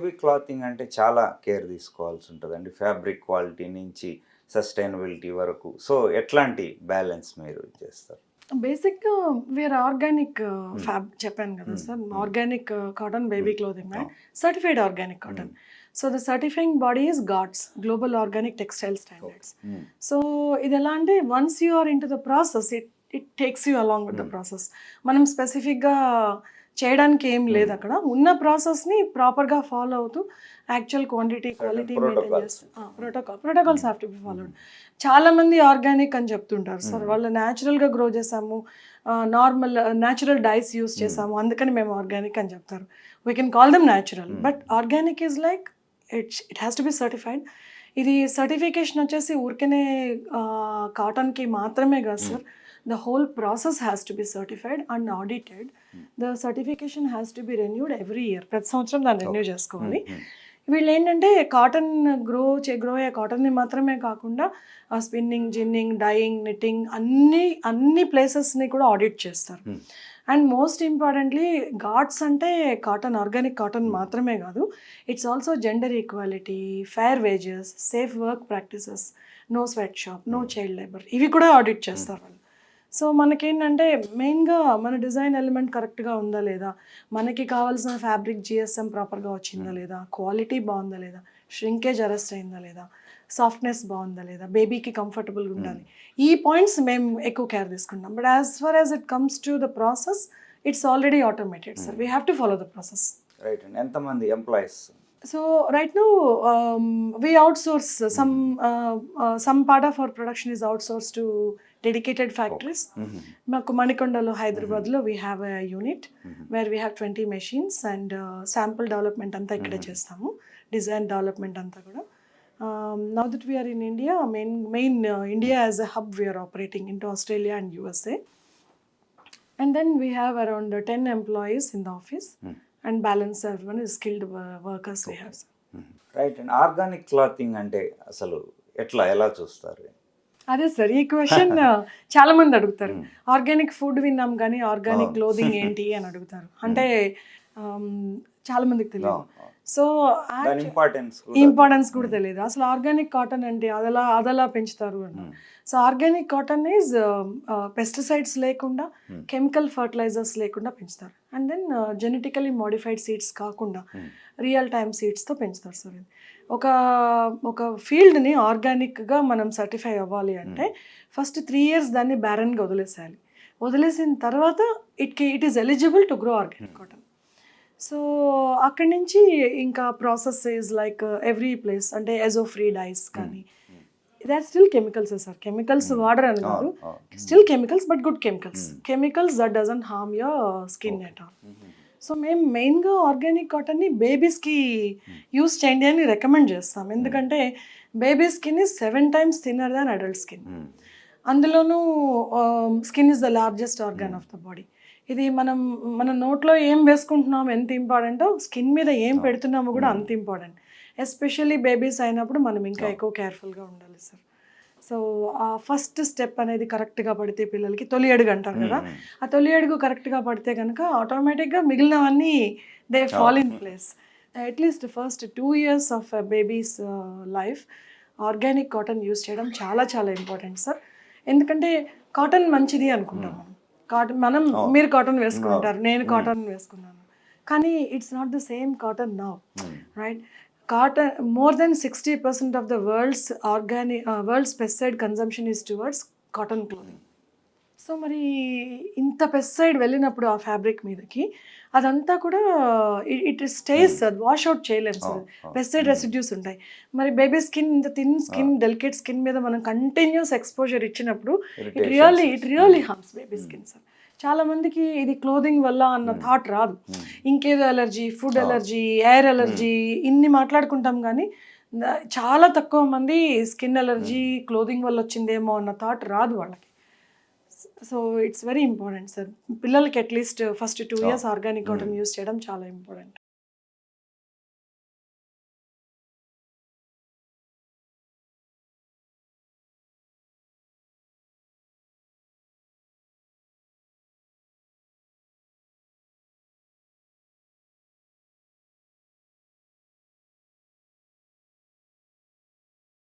Baby clothing అంటే చాలా care తీసుకోవాల్సి ఉంటుందండి. ఫ్యాబ్రిక్ క్వాలిటీ నుంచి సస్టైనబిలిటీ వరకు. సో, ఎట్లాంటి బ్యాలెన్స్ మీరు చేస్తారు? బేసిక్‌గా వీఆర్ ఆర్గానిక్ హ్మ్. చెప్పాను కదా hmm. Sir. Hmm. Organic cotton baby hmm. Clothing man, అవును. Certified organic hmm. Cotton. So, the certifying body is GOTS global organic textile okay. Standards. Hmm. So, ఇదెలా అంటే once you are into the process it takes you along with the hmm. Process. మనం స్పెసిఫిక్‌గా చేయడానికి ఏం హ్మ్. లేదక్కడ. ఉన్న ప్రాసెస్‌ని ప్రాపర్‌గా ఫాలో అవుతూ actual quantity, certain quality maintain protocols. చేస్తూ హ్మ్. ప్రోటోకాల్స్ హ్మ్. హావ్ టు బి హ్మ్. ఫాలోడ్. చాలామంది ఆర్గానిక్ అని చెప్తుంటారు సార్. హ్మ్. వాళ్ళు న్యాచురల్‌గా గ్రో చేసాము. నార్మల్ న్యాచురల్ డైస్ యూజ్ హ్మ్. చేసాము. అందుకని మేము ఆర్గానిక్ అని చెప్తారు. We can call them natural. Hmm. But organic is like it has to be certified. ఇది సర్టిఫికేషన్ వచ్చేసి ఊరికనే కాటన్‌కి మాత్రమే కాదు hmm. Sir. The whole process has to be certified and audited. Hmm. The certification has to be renewed every year. ప్రతి సంవత్సరం దాన్ని renew okay. హ్మ్. చేసుకోవాలి. హ్మ్. వీళ్ళేంటంటే కాటన్ గ్రో అయ్యే కాటన్‌ని మాత్రమే కాకుండా స్పిన్నింగ్, జిన్నింగ్, డైయింగ్, నిట్టింగ్ అన్ని ప్లేసెస్‌ని కూడా ఆడిట్ చేస్తారు. Hmm. And most importantly GOTS అంటే కాటన్, ఆర్గానిక్ కాటన్ హ్మ్. మాత్రమే కాదు. It's also gender equality, fair wages, safe work practices, no sweatshop, no hmm. Child labour ఇవి కూడా ఆడిట్ హ్మ్. చేస్తారు వాళ్ళు. సో, మనకేంటంటే మెయిన్‌గా మన డిజైన్ ఎలిమెంట్ కరెక్ట్‌గా ఉందా లేదా? మనకి కావాల్సిన ఫ్యాబ్రిక్ జీఎస్ఎం ప్రాపర్‌గా వచ్చిందా హ్మ్. లేదా? క్వాలిటీ బావుందా లేదా? ష్రింకేజ్ అరెస్ట్ అయిందా లేదా? సాఫ్ట్‌నెస్ బావుందా లేదా? బేబీకి కంఫర్టబుల్‌గా హ్మ్. ఉండాలి. ఈ పాయింట్స్ మేము ఎక్కువ కేర్ తీసుకుంటాం. But as far as it comes to the process, it's already automated sir. Hmm. We have to follow the process. Right అండి. ఎంతమంది employees? So right now, we outsource హుహు. some part of our production is outsourced to dedicated okay. factories. హుహు. మాకు మణికొండలో, హుహు. హైదరాబాద్లో we have a unit హుహు. where we have 20 machines and sample development అంతా ఇక్కడే హుహు. చేస్తాము. డిజైన్ డెవలప్మెంట్ అంతా కూడా. Now that we are in India, main India as a hub, we are operating into Australia and USA. And then we have around 10 employees in the office, హ్మ్. and balance everyone is skilled workers we okay. have. హుహు. Right అండి. Organic clothing అంటే అసలు ఎలా చూస్తారు? అదే sir. ఈ question చాలా మంది అడుగుతారు. హ్మ్. ఆర్గానిక్ ఫుడ్ విన్నాం గానీ, ఆర్గానిక్ అవును. క్లోదింగ్ ఏంటి అని అడుగుతారు. హ్మ్. అంటే ఆహ్, చాలా మందికి తెలీదు. అవును. అవును. సో, దాని యాక్చు ఇంపార్టెన్స్ కూడా ఇంపార్టెన్స్ కూడా హ్మ్. తెలీదు. అసలు ఆర్గానిక్ కాటన్ అంటే అదెలా పెంచుతారు అన్నారు. Hmm. So, organic cotton is pesticides లేకుండా, హ్మ్. కెమికల్ ఫర్టిలైజర్స్ లేకుండా పెంచుతారు. And then genetically modified seeds కాకుండా హ్మ్. రియల్ టైమ్ సీడ్స్‌తో పెంచుతారు సార్ ఇది. ఒక ఒక ఫీల్డ్‌ని ఆర్గానిక్‌గా మనం సర్టిఫై అవ్వాలి హ్మ్. అంటే ఫస్ట్ 3 ఇయర్స్ దాన్ని బ్యారన్‌గా వదిలేసేయాలి. వదిలేసిన తర్వాత it is eligible to grow organic hmm. Cotton. So, అక్కడి నుంచి ఇంకా process is like every place అంటే ఎజో ఫ్రీ డైస్ హ్మ్. కానీ హ్మ్. దే ఆర్ స్టిల్ కెమికల్సే సార్. Chemicals hmm. వాడరని కాదు. అవును. అవును. Hmm. Still chemicals but good chemicals. Hmm. Chemicals that doesn't harm your skin okay. At all. హుహుహు. So, మేము మెయిన్‌గా ఆర్గానిక్ కాటన్‌ని బేబీస్‌కి హ్మ్. యూజ్ చేయండి అని రికమెండ్ చేస్తాం. హ్మ్. ఎందుకంటే baby skin is 7 times thinner than adult skin. Hmm. అందులోనూ skin is the largest organ hmm. Of the body. ఇది మన నోట్లో ఏం వేసుకుంటున్నాం ఎంత ఇంపార్టెంటో, స్కిన్ మీద ఏం అవును. పెడుతున్నామో కూడా హ్మ్. అంత ఇంపార్టెంట్. ఎస్పెషల్లీ బేబీస్ అయినప్పుడు మనం ఇంకా అవును. ఎక్కువ కేర్‌ఫుల్‌గా ఉండాలి సార్. సో, ఆ ఫస్ట్ స్టెప్ అనేది కరెక్ట్‌గా పడితే పిల్లలకి తొలి అడుగు అంటారు హ్మ్. కదా! హ్మ్. ఆ తొలి అడుగు కరెక్ట్‌గా పడితే గనక ఆటోమేటిక్‌గా మిగిలినవన్నీ దే ఫాల్ ఇన్ అవును. Place. At least first 2 years of babies life organic cotton use చేయడం చాలా చాలా ఇంపార్టెంట్ సార్. ఎందుకంటే కాటన్ మంచిది అనుకుంటాం హ్మ్. మనం. మనం అవును. మీరు కాటన్ హ్మ్. అవును. వేసుకుంటారు. నేను హ్మ్. కాటన్ వేసుకున్నాను. కానీ it's not the same cotton now. హ్మ్. Right? Cotton, more than 60% of the world's pesticide consumption is towards cotton clothing. So, మరి ఇంత పెస్టిసైడ్ వెళ్ళినప్పుడు ఆ ఫ్యాబ్రిక్ మీదకి అదంతా కూడా ఇట్ స్టేస్ హ్మ్. సార్. వాష్ ఔట్ చేయలేము సార్. అవును. అవును. పెస్టిసైడ్ హ్మ్. రెసిడ్యూస్ ఉంటాయి. మరి బేబీ స్కిన్ ఇంత థిన్ స్కిన్, అవును. డెలికేట్ స్కిన్ మీద మనం కంటిన్యూయస్ ఎక్స్‌పోజర్ ఇచ్చినప్పుడు ఇరిటేషన్స్ ఇట్ వస్తాయి. హ్మ్. రియల్లీ హార్మ్స్ బేబీ హ్మ్. Skin sir. చాలా మందికి ఇది క్లోదింగ్ వల్ల అన్న హ్మ్. థాట్ రాదు. హ్మ్. ఇంకేదో అలర్జీ, ఫుడ్ అవును. అలర్జీ, ఎయిర్ హ్మ్. అలర్జీ ఇన్ని మాట్లాడుకుంటాం గానీ చాలా తక్కువ మంది స్కిన్ హ్మ్. అలర్జీ క్లోదింగ్ వల్ల వచ్చిందేమో అన్న థాట్ రాదు వాళ్ళకి. So, it's very important sir. పిల్లలకి అట్‌లీస్ట్ ఫస్ట్ 2 అవును. Years organic hmm. Cotton use చేయడం చాలా ఇంపార్టెంట్.